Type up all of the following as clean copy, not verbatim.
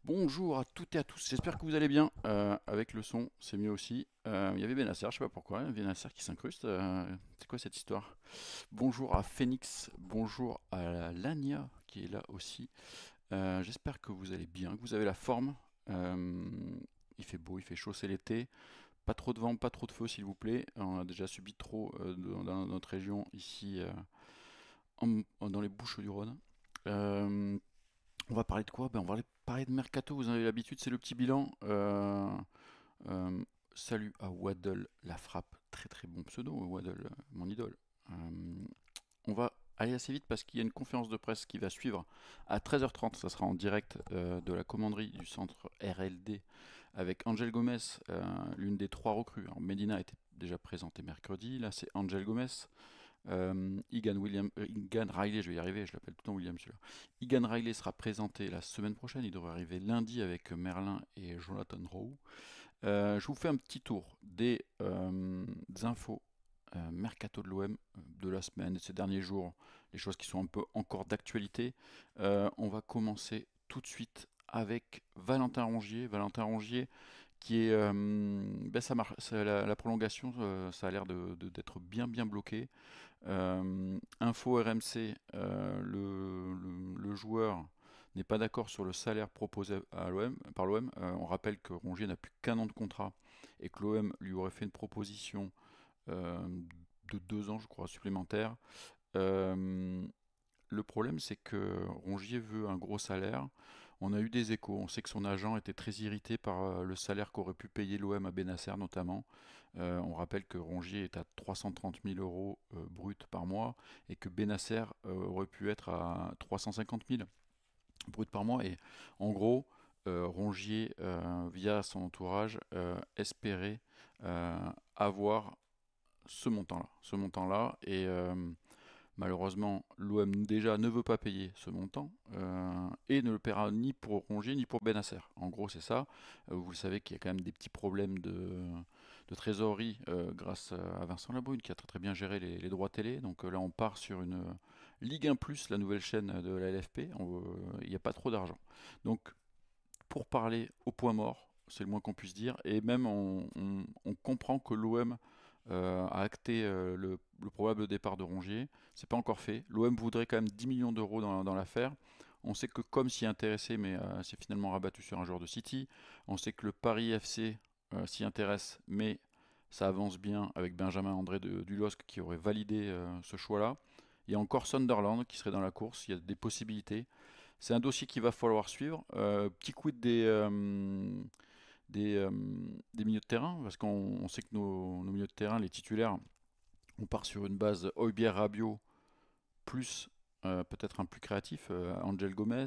Bonjour à toutes et à tous, j'espère que vous allez bien. Avec le son, c'est mieux aussi. Il y avait Benasser, je sais pas pourquoi, il y a Benasser qui s'incruste. C'est quoi cette histoire? Bonjour à Phoenix, bonjour à Lania qui est là aussi. J'espère que vous allez bien, que vous avez la forme. Euh, il fait beau, il fait chaud, c'est l'été. Pas trop de vent, pas trop de feu s'il vous plaît. On a déjà subi trop dans notre région ici dans les Bouches du Rhône. Euh, on va parler de quoi? On va parler de Mercato, vous en avez l'habitude, c'est le petit bilan. Euh, Salut à Waddle, la frappe, très très bon pseudo, Waddle, mon idole. Euh, on va aller assez vite parce qu'il y a une conférence de presse qui va suivre à 13h30, ça sera en direct de la commanderie du centre RLD avec Angel Gomez, l'une des trois recrues. Alors, Medina était déjà présenté mercredi, là c'est Angel Gomez. Egan Riley, je vais y arriver, je l'appelle tout le temps William celui-là. Egan Riley sera présenté la semaine prochaine, il devrait arriver lundi avec Merlin et Jonathan Rowe. Je vous fais un petit tour des infos mercato de l'OM de la semaine et de ces derniers jours, les choses qui sont un peu encore d'actualité. On va commencer tout de suite avec Valentin Rongier. Valentin Rongier qui est, la prolongation, ça a l'air d'être bien bloqué. Info RMC, le joueur n'est pas d'accord sur le salaire proposé par l'OM. On rappelle que Rongier n'a plus qu'un an de contrat et que l'OM lui aurait fait une proposition euh, de 2 ans, je crois, supplémentaires. Euh, le problème, c'est que Rongier veut un gros salaire. On a eu des échos. On sait que son agent était très irrité par le salaire qu'aurait pu payer l'OM à Benasser notamment. On rappelle que Rongier est à 330 000 euros bruts par mois et que Benasser aurait pu être à 350 000 bruts par mois. Et en gros, Rongier, via son entourage, espérait avoir ce montant-là. Ce montant-là. Et malheureusement, l'OM déjà ne veut pas payer ce montant et ne le paiera ni pour Rongier ni pour Benasser. En gros, c'est ça. Vous le savez qu'il y a quand même des petits problèmes de trésorerie grâce à Vincent Labrune qui a très bien géré les droits télé. Donc là, on part sur une Ligue 1 Plus, la nouvelle chaîne de la LFP. Il n'y a pas trop d'argent. Donc, pour parler au point mort, c'est le moins qu'on puisse dire. Et même on comprend que l'OM a acté le probable départ de Rongier. C'est pas encore fait. L'OM voudrait quand même 10 millions d'euros dans l'affaire. On sait que comme s'y est intéressé, mais c'est finalement rabattu sur un joueur de City. On sait que le Paris FC s'y intéresse, mais ça avance bien avec Benjamin André du LOSC qui aurait validé ce choix-là. Il y a encore Sunderland qui serait dans la course. Il y a des possibilités. C'est un dossier qu'il va falloir suivre. Petit quid des, euh, des milieux de terrain, parce qu'on sait que nos milieux de terrain, les titulaires, on part sur une base Højbjerg-Rabiot plus peut-être un plus créatif, Angel Gomez.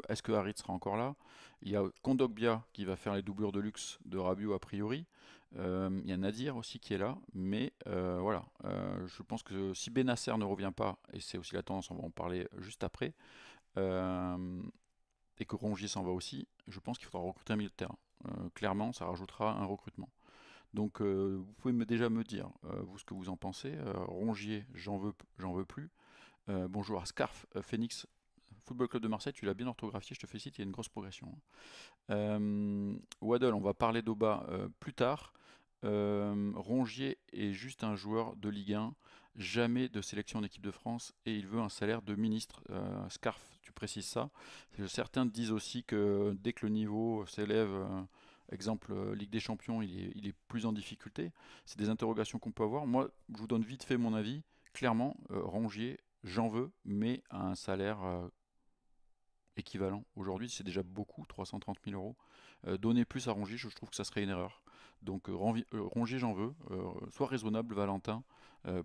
Est-ce que Harit sera encore là? Il y a Kondogbia qui va faire les doublures de luxe de Rabiot a priori. Il y a Nadir aussi qui est là, mais voilà. Je pense que si Benasser ne revient pas, et c'est aussi la tendance, on va en parler juste après, euh, et que Rongier s'en va aussi, je pense qu'il faudra recruter un milieu de terrain. Clairement, ça rajoutera un recrutement. Donc, vous pouvez déjà me dire, vous, ce que vous en pensez. Rongier, j'en veux plus. Bonjour à Scarf, Phoenix, Football Club de Marseille, tu l'as bien orthographié, je te félicite, il y a une grosse progression. Waddle, on va parler d'Oba plus tard. Rongier est juste un joueur de Ligue 1, jamais de sélection en équipe de France et il veut un salaire de ministre. Scarf, tu précises ça. Certains disent aussi que dès que le niveau s'élève, exemple Ligue des Champions, il est plus en difficulté. C'est des interrogations qu'on peut avoir. Moi, je vous donne vite fait mon avis. Clairement, Rongier, j'en veux, mais à un salaire équivalent. Aujourd'hui, c'est déjà beaucoup, 330 000 euros. Donner plus à Rongier, je trouve que ça serait une erreur. Donc Rongier, j'en veux. Sois raisonnable, Valentin.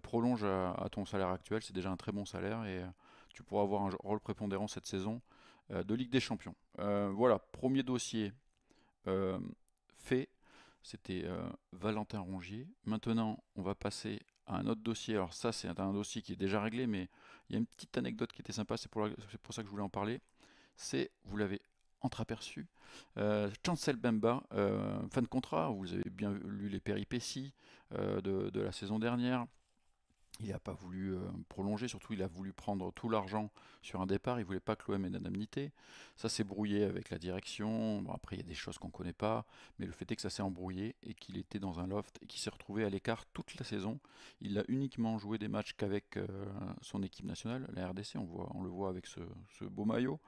Prolonge à ton salaire actuel, c'est déjà un très bon salaire et tu pourras avoir un rôle prépondérant cette saison de Ligue des Champions. Voilà, premier dossier euh, fait. C'était Valentin Rongier. Maintenant, on va passer à un autre dossier. Alors ça, c'est un dossier qui est déjà réglé, mais il y a une petite anecdote qui était sympa, c'est pour ça que je voulais en parler. C'est, vous l'avez entreaperçu, Chancel Bemba, fin de contrat, vous avez bien lu les péripéties de la saison dernière. Il n'a pas voulu prolonger, surtout il a voulu prendre tout l'argent sur un départ, il voulait pas que l'OM ait d'indemnité. Ça s'est brouillé avec la direction. Bon, après, il y a des choses qu'on ne connaît pas, mais le fait est que ça s'est embrouillé et qu'il était dans un loft et qu'il s'est retrouvé à l'écart toute la saison. Il a uniquement joué des matchs qu'avec son équipe nationale, la RDC, on le voit avec ce beau maillot.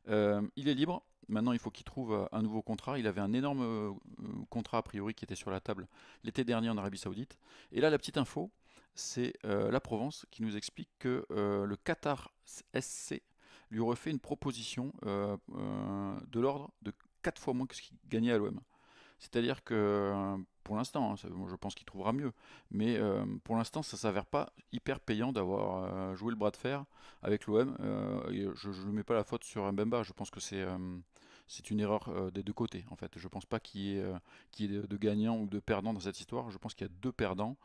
Il est libre. Maintenant, il faut qu'il trouve un nouveau contrat. Il avait un énorme contrat a priori qui était sur la table l'été dernier en Arabie Saoudite. Et là, la petite info, c'est la Provence qui nous explique que le Qatar SC lui aurait fait une proposition de l'ordre de 4 fois moins que ce qu'il gagnait à l'OM. C'est-à-dire que pour l'instant, hein, je pense qu'il trouvera mieux, mais pour l'instant, ça s'avère pas hyper payant d'avoir joué le bras de fer avec l'OM. Je ne mets pas la faute sur Mbemba, je pense que c'est une erreur des deux côtés en fait. Je pense pas qu'il y ait de gagnants ou de perdants dans cette histoire. Je pense qu'il y a deux perdants.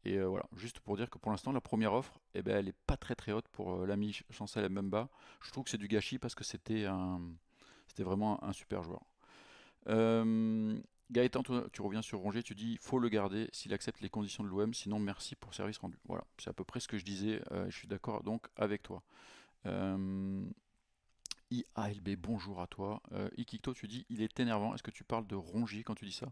Et voilà, juste pour dire que pour l'instant, la première offre, eh ben, elle n'est pas très très haute pour l'ami Chancel Mbemba. Je trouve que c'est du gâchis parce que c'était vraiment un super joueur. Euh, Gaëtan, toi, tu reviens sur Rongier, tu dis il faut le garder s'il accepte les conditions de l'OM, sinon merci pour service rendu. Voilà, c'est à peu près ce que je disais, je suis d'accord donc avec toi. Euh, IALB, bonjour à toi. Ikikto, tu dis il est énervant. Est-ce que tu parles de Rongier quand tu dis ça?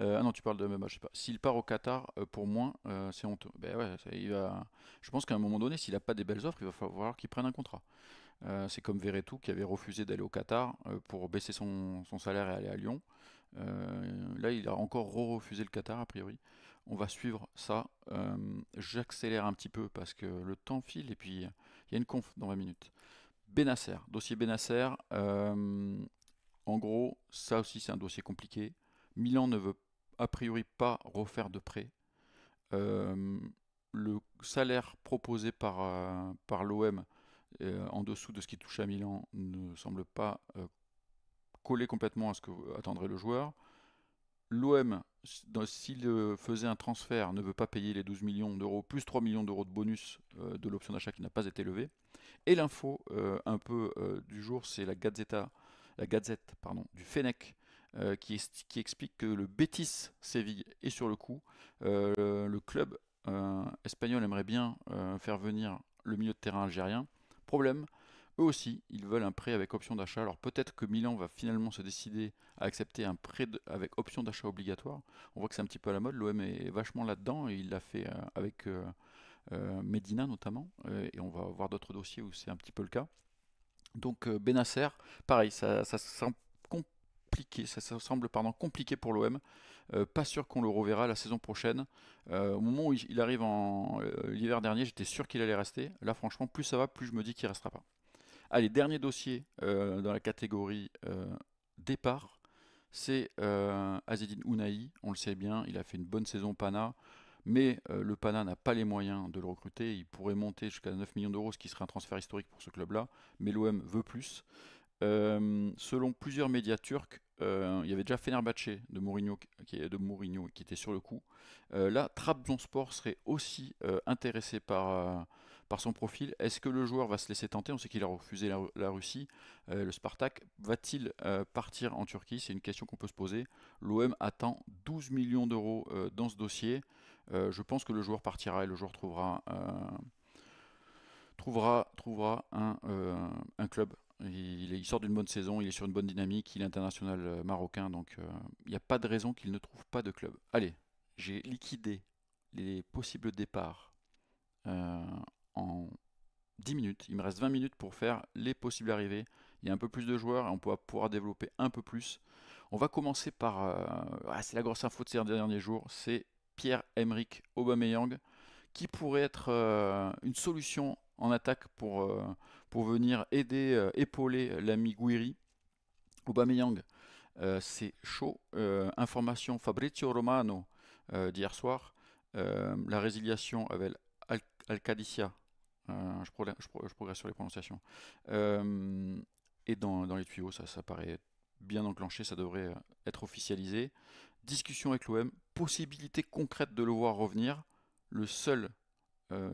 Ah non, tu parles de Mbemba, je sais pas. S'il part au Qatar, pour moi, c'est honteux. Ben ouais, je pense qu'à un moment donné, s'il n'a pas des belles offres, il va falloir qu'il prenne un contrat. C'est comme Verretou qui avait refusé d'aller au Qatar pour baisser son salaire et aller à Lyon. Là, il a encore refusé le Qatar, a priori. On va suivre ça. J'accélère un petit peu parce que le temps file et puis il y a une conf dans 20 minutes. Benasser, dossier Benasser. En gros, ça aussi c'est un dossier compliqué. Milan ne veut a priori pas refaire de prêt. Euh, le salaire proposé par l'OM en dessous de ce qui touche à Milan ne semble pas coller complètement à ce que attendrait le joueur. L'OM, s'il faisait un transfert, ne veut pas payer les 12 millions d'euros plus 3 millions d'euros de bonus de l'option d'achat qui n'a pas été levée. Et l'info un peu du jour, c'est la Gazette pardon, du Fennec qui explique que le Betis Séville est sur le coup. Le club espagnol aimerait bien faire venir le milieu de terrain algérien. Problème, eux aussi, ils veulent un prêt avec option d'achat. Alors peut-être que Milan va finalement se décider à accepter un prêt avec option d'achat obligatoire. On voit que c'est un petit peu à la mode. L'OM est vachement là-dedans et il l'a fait avec Medina notamment. Et on va voir d'autres dossiers où c'est un petit peu le cas. Donc Benasser, pareil, ça semble compliqué, ça semble pardon, compliqué pour l'OM. Pas sûr qu'on le reverra la saison prochaine. Au moment où il arrive en l'hiver dernier, j'étais sûr qu'il allait rester. Là, franchement, plus ça va, plus je me dis qu'il restera pas. Allez, dernier dossier dans la catégorie départ, c'est Azzedine Ounahi. On le sait bien, il a fait une bonne saison au Pana, mais le Pana n'a pas les moyens de le recruter. Il pourrait monter jusqu'à 9 millions d'euros, ce qui serait un transfert historique pour ce club-là, mais l'OM veut plus. Selon plusieurs médias turcs, il y avait déjà Fenerbahçe de Mourinho qui était sur le coup. Là, Trabzonspor serait aussi intéressé par son profil. Est-ce que le joueur va se laisser tenter? On sait qu'il a refusé la Russie. Le Spartak va-t-il partir en Turquie? C'est une question qu'on peut se poser. L'OM attend 12 millions d'euros dans ce dossier. Je pense que le joueur partira et le joueur trouvera un club. Il sort d'une bonne saison, il est sur une bonne dynamique, il est international marocain, donc il n'y a pas de raison qu'il ne trouve pas de club. Allez, j'ai liquidé les possibles départs euh, en 10 minutes. Il me reste 20 minutes pour faire les possibles arrivées. Il y a un peu plus de joueurs et on pourra pouvoir développer un peu plus. On va commencer par... c'est la grosse info de ces derniers jours, c'est Pierre-Emerick Aubameyang qui pourrait être une solution en attaque pour venir aider, épauler l'ami Guiri. Aubameyang, c'est chaud. Information Fabrizio Romano d'hier soir. La résiliation avec Al-Qadissia. Je progresse sur les prononciations. Euh, et dans les tuyaux, ça paraît bien enclenché, ça devrait être officialisé. Discussion avec l'OM, possibilité concrète de le voir revenir. Le seul euh,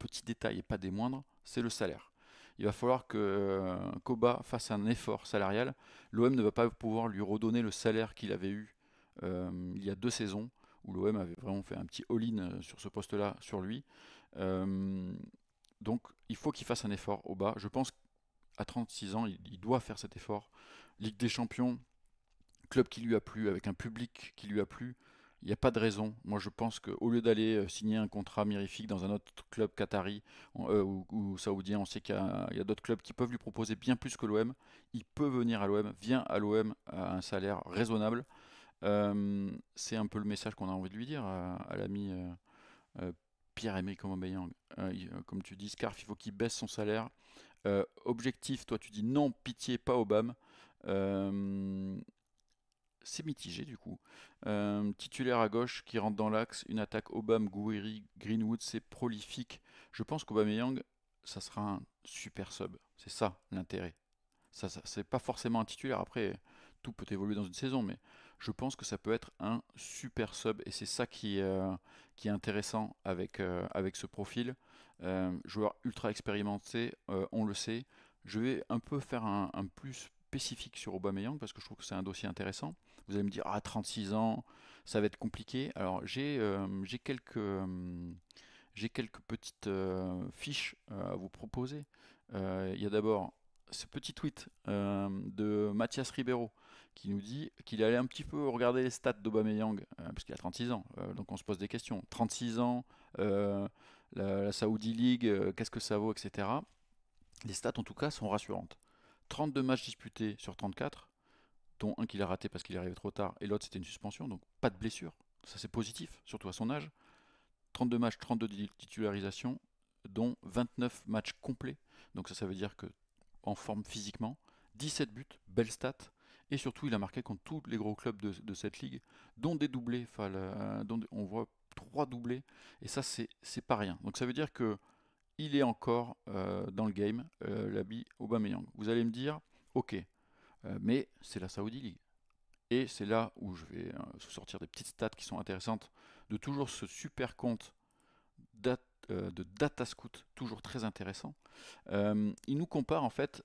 petit détail et pas des moindres, c'est le salaire. Il va falloir que Koba fasse un effort salarial. L'OM ne va pas pouvoir lui redonner le salaire qu'il avait eu il y a 2 saisons. où l'OM avait vraiment fait un petit all-in sur ce poste-là, sur lui. Euh, donc il faut qu'il fasse un effort au bas. Je pense qu'à 36 ans, il doit faire cet effort. Ligue des Champions, club qui lui a plu, avec un public qui lui a plu, il n'y a pas de raison. Moi, je pense qu'au lieu d'aller signer un contrat mirifique dans un autre club qatari ou saoudien, on sait qu'il y a d'autres clubs qui peuvent lui proposer bien plus que l'OM. Il peut venir à l'OM, vient à l'OM à un salaire raisonnable. C'est un peu le message qu'on a envie de lui dire à l'ami euh, Pierre-Emerick Aubameyang. Comme tu dis, Scarf, il faut qu'il baisse son salaire. Objectif, toi tu dis non, pitié, pas Obama. Euh, c'est mitigé du coup. Titulaire à gauche qui rentre dans l'axe, une attaque Obama, Gouiri, Greenwood, c'est prolifique. Je pense qu'Aubameyang, ça sera un super sub. C'est ça l'intérêt. C'est pas forcément un titulaire. Après, tout peut évoluer dans une saison, mais je pense que ça peut être un super sub et c'est ça qui est intéressant avec ce profil. Joueur ultra expérimenté, on le sait. Je vais un peu faire un plus spécifique sur Aubameyang parce que je trouve que c'est un dossier intéressant. Vous allez me dire, 36 ans, ça va être compliqué. Alors, j'ai quelques petites fiches à vous proposer. Il y a d'abord ce petit tweet de Mathias Ribeiro qui nous dit qu'il allait un petit peu regarder les stats d'Aubameyang, parce qu'il a 36 ans, donc on se pose des questions. 36 ans, euh, la Saudi League, qu'est-ce que ça vaut, etc. Les stats en tout cas sont rassurantes. 32 matchs disputés sur 34, dont un qu'il a raté parce qu'il est arrivé trop tard, et l'autre c'était une suspension, donc pas de blessure. Ça c'est positif, surtout à son âge. 32 matchs, 32 titularisations, dont 29 matchs complets. Donc ça veut dire que en forme physiquement, 17 buts, belle stat, et surtout il a marqué contre tous les gros clubs de cette ligue, dont des doublés, dont on voit 3 doublés, et ça c'est pas rien. Donc ça veut dire que il est encore dans le game, l'habit Aubameyang. Vous allez me dire, ok, mais c'est la Saudi League. Et c'est là où je vais sortir des petites stats qui sont intéressantes, de toujours ce super compte de Datascout, toujours très intéressant. Il nous compare en fait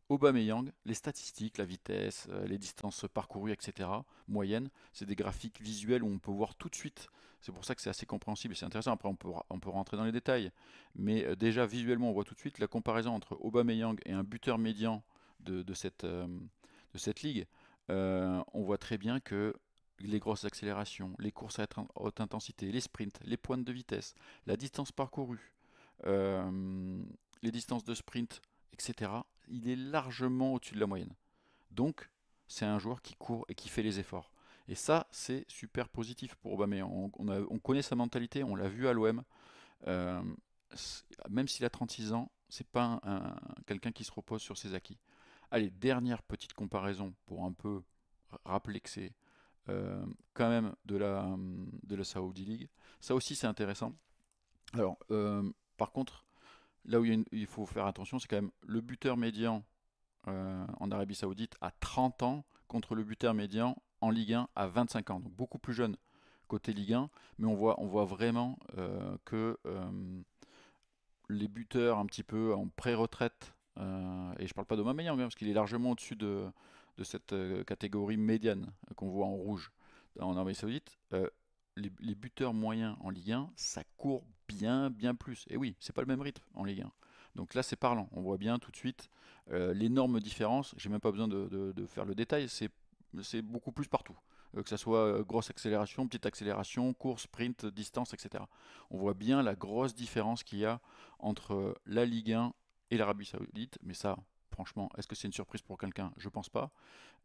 Aubameyang, les statistiques, la vitesse, les distances parcourues, etc. Moyenne, c'est des graphiques visuels où on peut voir tout de suite. C'est pour ça que c'est assez compréhensible et c'est intéressant. Après, on peut rentrer dans les détails. Mais déjà, visuellement, on voit tout de suite la comparaison entre Aubameyang et un buteur médian de cette ligue. On voit très bien que les grosses accélérations, les courses à haute intensité, les sprints, les pointes de vitesse, la distance parcourue, euh, les distances de sprint, etc., il est largement au-dessus de la moyenne. Donc, c'est un joueur qui court et qui fait les efforts. Et ça, c'est super positif pour Aubameyang. On connaît sa mentalité, on l'a vu à l'OM. Euh, Même s'il a 36 ans, c'est pas quelqu'un qui se repose sur ses acquis. Allez, dernière petite comparaison pour un peu rappeler que c'est quand même de la Saudi League. Ça aussi, c'est intéressant. Alors, par contre, là où il faut faire attention, c'est quand même le buteur médian en Arabie Saoudite à 30 ans contre le buteur médian en Ligue 1 à 25 ans. Donc beaucoup plus jeune côté Ligue 1, mais on voit vraiment que les buteurs un petit peu en pré-retraite, et je parle pas d'Aubameyang, parce qu'il est largement au-dessus de cette catégorie médiane qu'on voit en rouge en Arabie Saoudite, les buteurs moyens en Ligue 1, ça court bien, bien plus. Et oui, c'est pas le même rythme en Ligue 1. Donc là, c'est parlant. On voit bien tout de suite l'énorme différence. J'ai même pas besoin de faire le détail. C'est beaucoup plus partout. Que ce soit grosse accélération, petite accélération, course, sprint, distance, etc. On voit bien la grosse différence qu'il y a entre la Ligue 1 et l'Arabie Saoudite. Mais ça, franchement, est-ce que c'est une surprise pour quelqu'un? Je pense pas.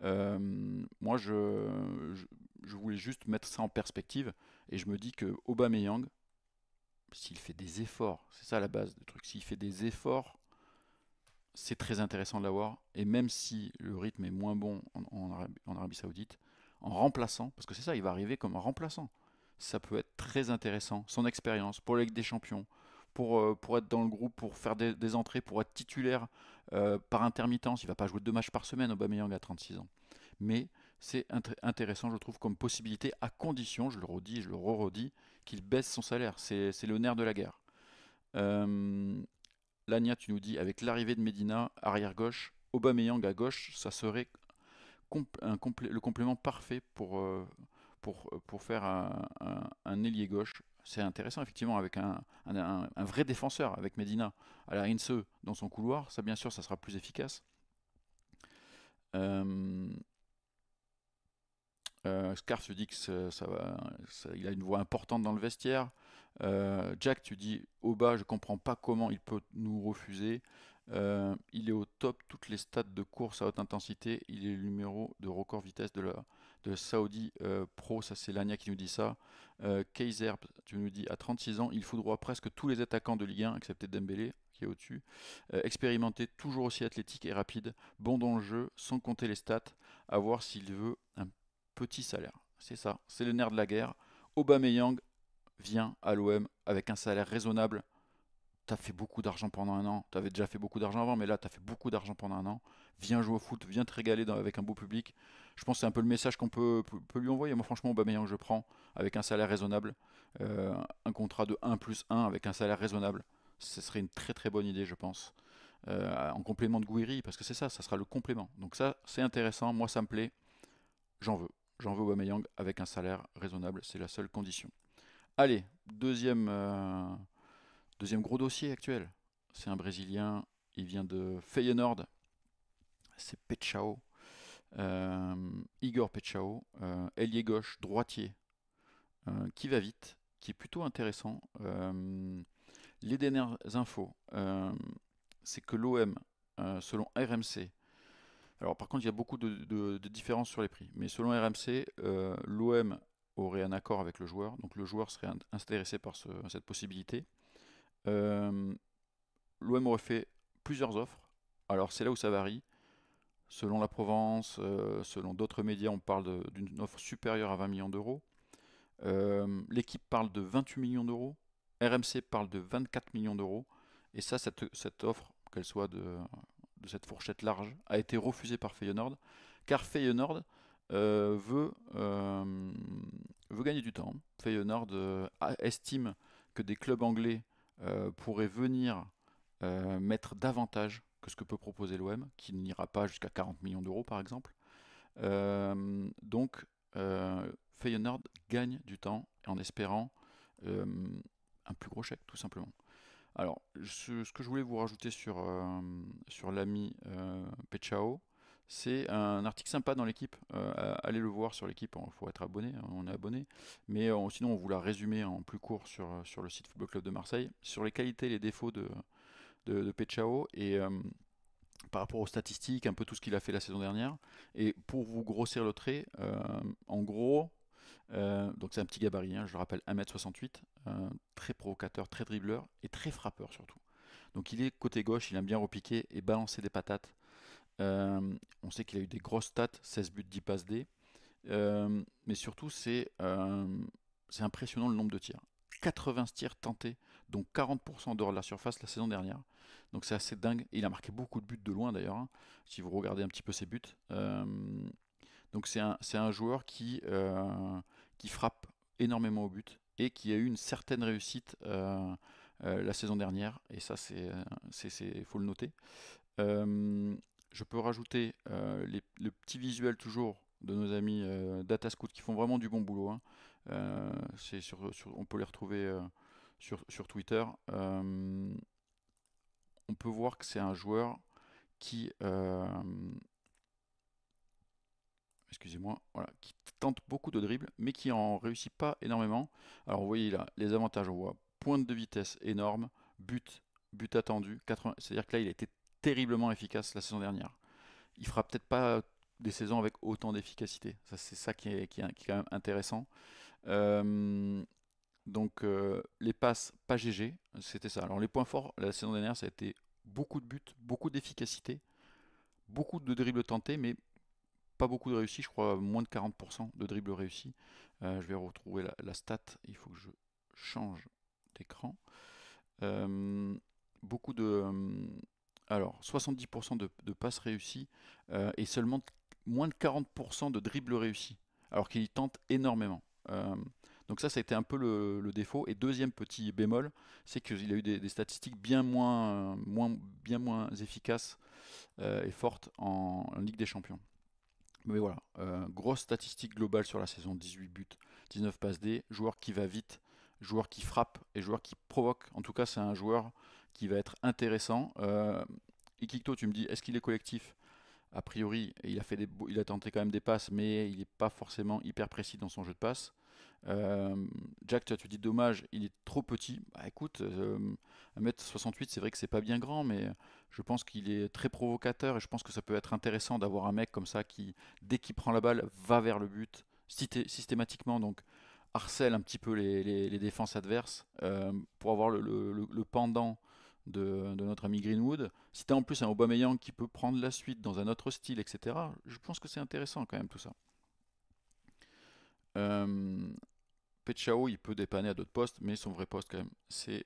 Moi, je voulais juste mettre ça en perspective et je me dis que Aubameyang, s'il fait des efforts, c'est ça la base du truc, s'il fait des efforts, c'est très intéressant de l'avoir. Et même si le rythme est moins bon en Arabie Saoudite, en remplaçant, parce que c'est ça, il va arriver comme un remplaçant, ça peut être très intéressant. Son expérience pour la Ligue des Champions, pour être dans le groupe, pour faire des entrées, pour être titulaire par intermittence. Il ne va pas jouer 2 matchs par semaine, Aubameyang à 36 ans. Mais c'est intéressant, je trouve, comme possibilité, à condition, je le redis, je le re-redis, qu'il baisse son salaire. C'est le nerf de la guerre. Euh, Lania, tu nous dis, avec l'arrivée de Medina, arrière gauche, Aubameyang à gauche, ça serait le complément parfait pour faire un ailier gauche. C'est intéressant, effectivement, avec un vrai défenseur, avec Medina à la Heinze dans son couloir. Ça, bien sûr, ça sera plus efficace. Euh, Scarf, tu dis que il a une voix importante dans le vestiaire. Jack, tu dis au bas, je comprends pas comment il peut nous refuser. Il est au top toutes les stats de course à haute intensité. Il est le numéro de record vitesse de Saudi Pro. Ça, c'est Lania qui nous dit ça. Kaiser, tu nous dis à 36 ans, il foudroie presque tous les attaquants de Ligue 1, excepté Dembélé qui est au-dessus. Expérimenté, toujours aussi athlétique et rapide. Bon dans le jeu, sans compter les stats. À voir s'il veut un petit salaire. C'est ça, c'est le nerf de la guerre. Aubameyang vient à l'OM avec un salaire raisonnable. T'as fait beaucoup d'argent pendant un an. T'avais déjà fait beaucoup d'argent avant, mais là, t'as fait beaucoup d'argent pendant un an. Viens jouer au foot, viens te régaler avec un beau public. Je pense que c'est un peu le message qu'on peut lui envoyer. Moi, franchement, Aubameyang, je prends avec un salaire raisonnable. Un contrat de 1+1 avec un salaire raisonnable. Ce serait une très très bonne idée, je pense. En complément de Gouiri, parce que c'est ça, ça sera le complément. Donc ça, c'est intéressant. Moi, ça me plaît. J'en veux. J'en veux Aubameyang avec un salaire raisonnable. C'est la seule condition. Allez, deuxième gros dossier actuel. C'est un Brésilien. Il vient de Feyenoord. C'est Pechao. Igor Pechao. Ailier gauche, droitier. Qui va vite. Qui est plutôt intéressant. Les dernières infos, c'est que l'OM, selon RMC, alors par contre il y a beaucoup de différences sur les prix, mais selon RMC, l'OM aurait un accord avec le joueur, donc le joueur serait intéressé par cette possibilité. Euh, L'OM aurait fait plusieurs offres, alors c'est là où ça varie. Selon la Provence, selon d'autres médias, on parle d'une offre supérieure à 20 millions d'euros. L'équipe parle de 28 millions d'euros. RMC parle de 24 millions d'euros. Et ça, cette offre, qu'elle soit de cette fourchette large, a été refusée par Feyenoord. Car Feyenoord veut gagner du temps. Feyenoord estime que des clubs anglais pourraient venir mettre davantage que ce que peut proposer l'OM, qui n'ira pas jusqu'à 40 millions d'euros par exemple. Donc, Feyenoord gagne du temps en espérant euh, un plus gros chèque, tout simplement. Alors, ce que je voulais vous rajouter sur l'ami Pechao, c'est un article sympa dans l'équipe. Allez le voir sur l'équipe, il faut être abonné, on est abonné. Mais sinon, on vous l'a résumé en plus court sur le site Football Club de Marseille, sur les qualités et les défauts de Pechao. Et par rapport aux statistiques, un peu tout ce qu'il a fait la saison dernière. Et pour vous grossir le trait, en gros, donc c'est un petit gabarit, hein, je le rappelle 1m68, très provocateur, très dribbleur et très frappeur surtout. Donc il est côté gauche, il aime bien repiquer et balancer des patates. On sait qu'il a eu des grosses stats, 16 buts, 10 passes D. Mais surtout, c'est impressionnant le nombre de tirs. 80 tirs tentés, dont 40% dehors de la surface la saison dernière. Donc c'est assez dingue. Il a marqué beaucoup de buts de loin d'ailleurs, hein, si vous regardez un petit peu ses buts. Donc c'est un joueur qui frappe énormément au but et qui a eu une certaine réussite la saison dernière. Et ça, faut le noter. Je peux rajouter le petit visuel toujours de nos amis DataScout qui font vraiment du bon boulot, hein. On peut les retrouver sur Twitter. On peut voir que c'est un joueur qui, excusez-moi, voilà, qui tente beaucoup de dribbles, mais qui en réussit pas énormément. Alors vous voyez là, les avantages, on voit pointe de vitesse énorme, but attendu, 80, c'est-à-dire que là il a été terriblement efficace la saison dernière. Il fera peut-être pas des saisons avec autant d'efficacité. Ça, c'est ça qui est quand même intéressant. Euh, donc les passes pas GG, c'était ça. Alors les points forts la saison dernière, ça a été beaucoup de buts, beaucoup d'efficacité, beaucoup de dribbles tentés, mais pas beaucoup de réussi, je crois moins de 40% de dribbles réussis. Je vais retrouver la stat, il faut que je change d'écran. Euh, beaucoup de... alors, 70% de passes réussies et seulement moins de 40% de dribbles réussis, alors qu'il tente énormément. Euh, donc ça a été un peu le défaut. Et deuxième petit bémol, c'est qu'il a eu des statistiques bien moins efficaces et fortes en Ligue des Champions. Mais voilà, grosse statistique globale sur la saison, 18 buts, 19 passes D, joueur qui va vite, joueur qui frappe et joueur qui provoque. En tout cas, c'est un joueur qui va être intéressant. Ikikto, tu me dis, est-ce qu'il est collectif? A priori, il a tenté quand même des passes, mais il n'est pas forcément hyper précis dans son jeu de passe. Euh, Jack, tu dis dommage, il est trop petit. Bah écoute, 1m68, c'est vrai que c'est pas bien grand, mais je pense qu'il est très provocateur et je pense que ça peut être intéressant d'avoir un mec comme ça qui, dès qu'il prend la balle, va vers le but systématiquement, donc harcèle un petit peu les défenses adverses pour avoir le pendant de notre ami Greenwood. Si tu as en plus un Aubameyang qui peut prendre la suite dans un autre style, etc., je pense que c'est intéressant quand même tout ça. Euh, Petchao, il peut dépanner à d'autres postes, mais son vrai poste, quand même, c'est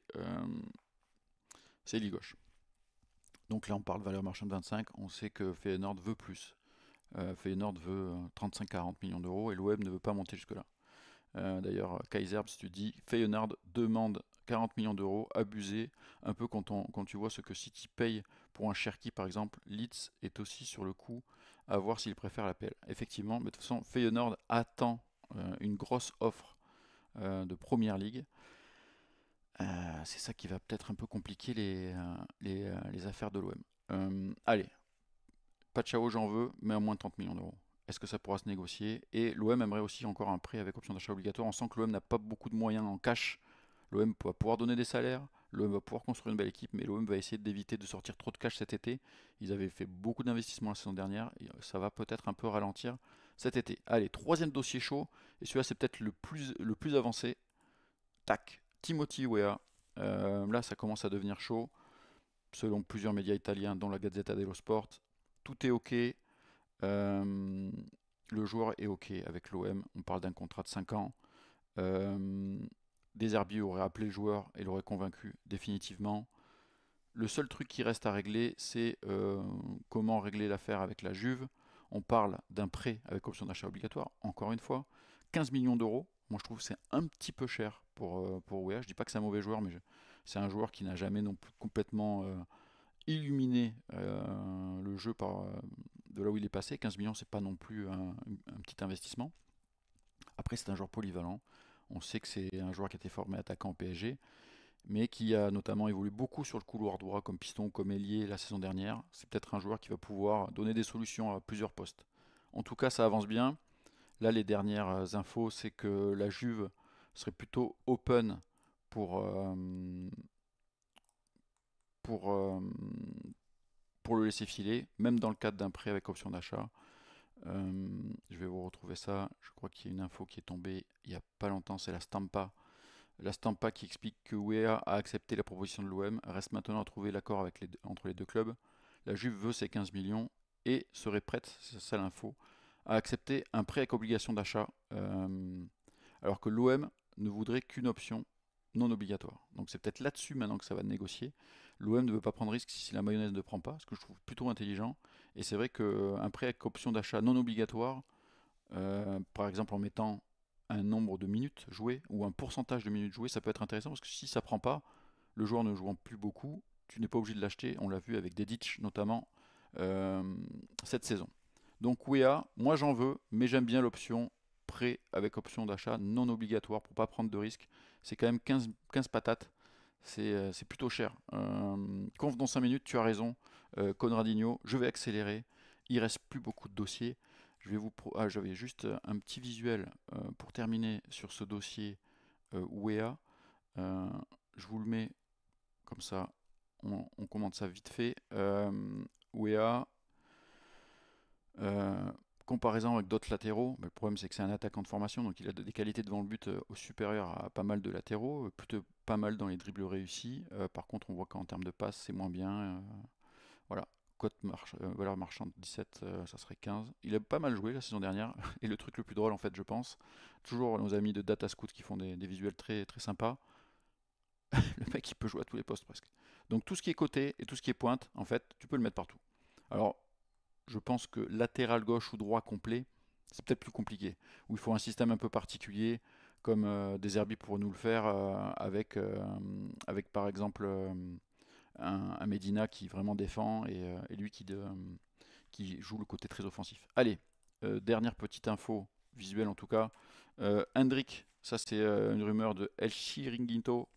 l'aile gauche. Donc là, on parle de valeur marchande 25. On sait que Feyenoord veut plus. Feyenoord veut 35-40 millions d'euros et l'OM ne veut pas monter jusque-là. D'ailleurs, Kaiser, si tu dis Feyenoord demande 40 millions d'euros, abusé, un peu quand tu vois ce que City paye pour un Cherki par exemple, Leeds est aussi sur le coup à voir s'il préfère l'appel. Effectivement, mais de toute façon, Feyenoord attend une grosse offre de Première Ligue. C'est ça qui va peut-être un peu compliquer les affaires de l'OM. Allez, pas de Chao, j'en veux, mais à moins de 30 millions d'euros. Est-ce que ça pourra se négocier? Et l'OM aimerait aussi encore un prêt avec option d'achat obligatoire. On sent que l'OM n'a pas beaucoup de moyens en cash. L'OM va pouvoir donner des salaires, l'OM va pouvoir construire une belle équipe, mais l'OM va essayer d'éviter de sortir trop de cash cet été. Ils avaient fait beaucoup d'investissements la saison dernière, et ça va peut-être un peu ralentir cet été. Allez, troisième dossier chaud, et celui-là c'est peut-être le plus avancé. Tac, Timothy Weah. Là, ça commence à devenir chaud. Selon plusieurs médias italiens, dont la Gazzetta dello Sport, tout est OK. Euh, le joueur est OK avec l'OM. On parle d'un contrat de 5 ans. Euh, Deserbi aurait appelé le joueur et l'aurait convaincu définitivement. Le seul truc qui reste à régler, c'est comment régler l'affaire avec la Juve. On parle d'un prêt avec option d'achat obligatoire, encore une fois. 15 millions d'euros. Moi, je trouve que c'est un petit peu cher pour Wea. Je dis pas que c'est un mauvais joueur, mais c'est un joueur qui n'a jamais non plus complètement illuminé le jeu de là où il est passé. 15 millions, c'est pas non plus un petit investissement. Après, c'est un joueur polyvalent. On sait que c'est un joueur qui a été formé attaquant au PSG, mais qui a notamment évolué beaucoup sur le couloir droit comme piston ou comme ailier la saison dernière. C'est peut-être un joueur qui va pouvoir donner des solutions à plusieurs postes. En tout cas, ça avance bien. Là, les dernières infos, c'est que la Juve serait plutôt open pour, euh, pour, euh, pour le laisser filer, même dans le cadre d'un prêt avec option d'achat. Je vais vous retrouver ça. Je crois qu'il y a une info qui est tombée il n'y a pas longtemps, c'est la Stampa. La Stampa qui explique que Wea a accepté la proposition de l'OM. Reste maintenant à trouver l'accord entre les deux clubs. La Juve veut ses 15 millions et serait prête, c'est ça l'info, à accepter un prêt avec obligation d'achat, alors que l'OM ne voudrait qu'une option non obligatoire. Donc c'est peut-être là-dessus maintenant que ça va négocier. L'OM ne veut pas prendre risque si la mayonnaise ne prend pas, ce que je trouve plutôt intelligent. Et c'est vrai qu'un prêt avec option d'achat non obligatoire, par exemple en mettant un nombre de minutes jouées ou un pourcentage de minutes jouées, ça peut être intéressant parce que si ça prend pas, le joueur ne jouant plus beaucoup, tu n'es pas obligé de l'acheter. On l'a vu avec Dedic notamment euh, cette saison. Donc Wea, moi j'en veux, mais j'aime bien l'option prêt avec option d'achat non obligatoire pour pas prendre de risques. C'est quand même 15 patates, c'est plutôt cher. Conf dans 5 minutes, tu as raison. Conradinho, je vais accélérer. Il reste plus beaucoup de dossiers. J'avais juste un petit visuel pour terminer sur ce dossier Wea. Euh, je vous le mets comme ça, on commente ça vite fait. Wea, euh, comparaison avec d'autres latéraux, mais le problème c'est que c'est un attaquant de formation, donc il a des qualités devant le but au supérieur à pas mal de latéraux, plutôt pas mal dans les dribbles réussis. Par contre, on voit qu'en termes de passes, c'est moins bien. Voilà. Valeur marchande 17, ça serait 15. Il a pas mal joué la saison dernière. Et le truc le plus drôle, en fait, je pense, toujours nos amis de Datascout qui font des visuels très, très sympas. Le mec, il peut jouer à tous les postes presque. Donc tout ce qui est côté et tout ce qui est pointe, en fait, tu peux le mettre partout. Alors, je pense que latéral gauche ou droit complet, c'est peut-être plus compliqué. Où il faut un système un peu particulier, comme des Herbie pour nous le faire, avec par exemple un Medina qui vraiment défend et lui qui joue le côté très offensif. Allez, dernière petite info, visuelle en tout cas, Hendrick, ça c'est une rumeur de El Chiringuito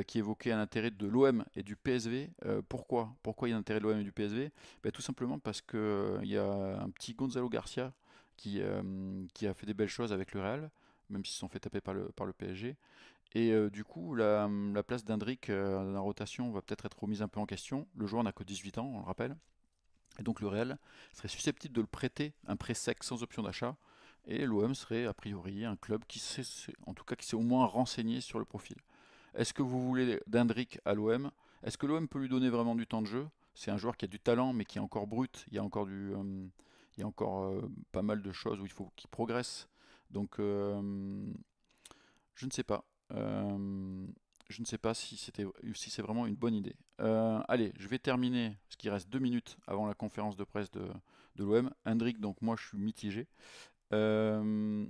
qui évoquait un intérêt de l'OM et du PSV. Pourquoi il y a un intérêt de l'OM et du PSV? Ben, tout simplement parce que il y a un petit Gonzalo Garcia qui a fait des belles choses avec le Real, même s'ils se sont fait taper par le PSG. Et du coup, la place d'Hendrick dans la rotation va peut-être être remise un peu en question. Le joueur n'a que 18 ans, on le rappelle. Et donc le Real serait susceptible de le prêter, un prêt sec sans option d'achat. Et l'OM serait a priori un club en tout cas qui s'est au moins renseigné sur le profil. Est-ce que vous voulez d'Hendrick à l'OM? Est-ce que l'OM peut lui donner vraiment du temps de jeu? C'est un joueur qui a du talent mais qui est encore brut. Il y a encore pas mal de choses où il faut qu'il progresse. Donc je ne sais pas. Je ne sais pas si c'est vraiment une bonne idée. Allez, je vais terminer, parce qu'il reste 2 minutes avant la conférence de presse de l'OM. Hendrick, donc moi je suis mitigé. Euh,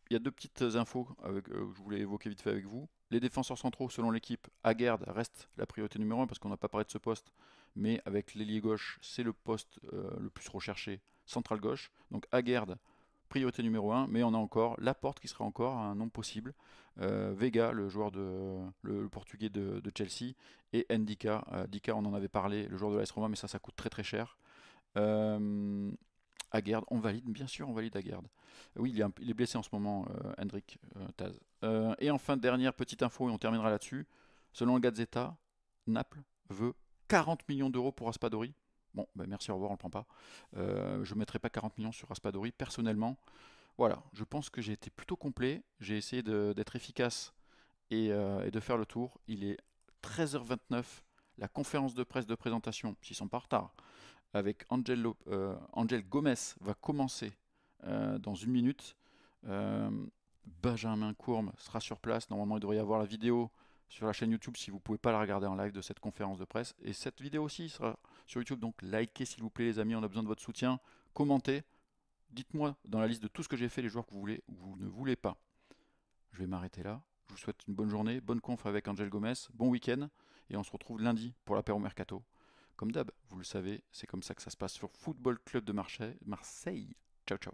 il y a deux petites infos que je voulais évoquer vite fait avec vous. Les défenseurs centraux, selon l'équipe, Aguerd reste la priorité numéro 1 parce qu'on n'a pas parlé de ce poste, mais avec l'ailier gauche, c'est le poste le plus recherché, central gauche. Donc Aguerd, priorité numéro 1, mais on a encore Laporte qui sera encore un nom possible, Vega, le joueur le portugais de Chelsea, et Ndika. Ndika, on en avait parlé, le joueur de l'AS Roma, mais ça coûte très très cher. Euh, Aguerd, on valide, bien sûr, on valide Aguerd. Oui, il est blessé en ce moment, Hendrik Taz. Et enfin, dernière petite info, et on terminera là-dessus. Selon le Gazzetta, Naples veut 40 millions d'euros pour Raspadori. Bon, ben merci, au revoir, on ne le prend pas. Je ne mettrai pas 40 millions sur Raspadori, personnellement. Voilà, je pense que j'ai été plutôt complet. J'ai essayé d'être efficace et de faire le tour. Il est 13h29. La conférence de presse de présentation, s'ils sont pas en retard, avec Angel Gomez va commencer dans 1 minute. Euh, Benjamin Courme sera sur place. Normalement, il devrait y avoir la vidéo sur la chaîne YouTube si vous ne pouvez pas la regarder en live de cette conférence de presse. Et cette vidéo aussi sera sur YouTube. Donc, likez s'il vous plaît, les amis. On a besoin de votre soutien. Commentez. Dites-moi dans la liste de tout ce que j'ai fait les joueurs que vous voulez ou que vous ne voulez pas. Je vais m'arrêter là. Je vous souhaite une bonne journée, bonne conf avec Angel Gomez, bon week-end. Et on se retrouve lundi pour l'apéro mercato. Comme d'hab, vous le savez, c'est comme ça que ça se passe sur Football Club de Marseille. Ciao, ciao.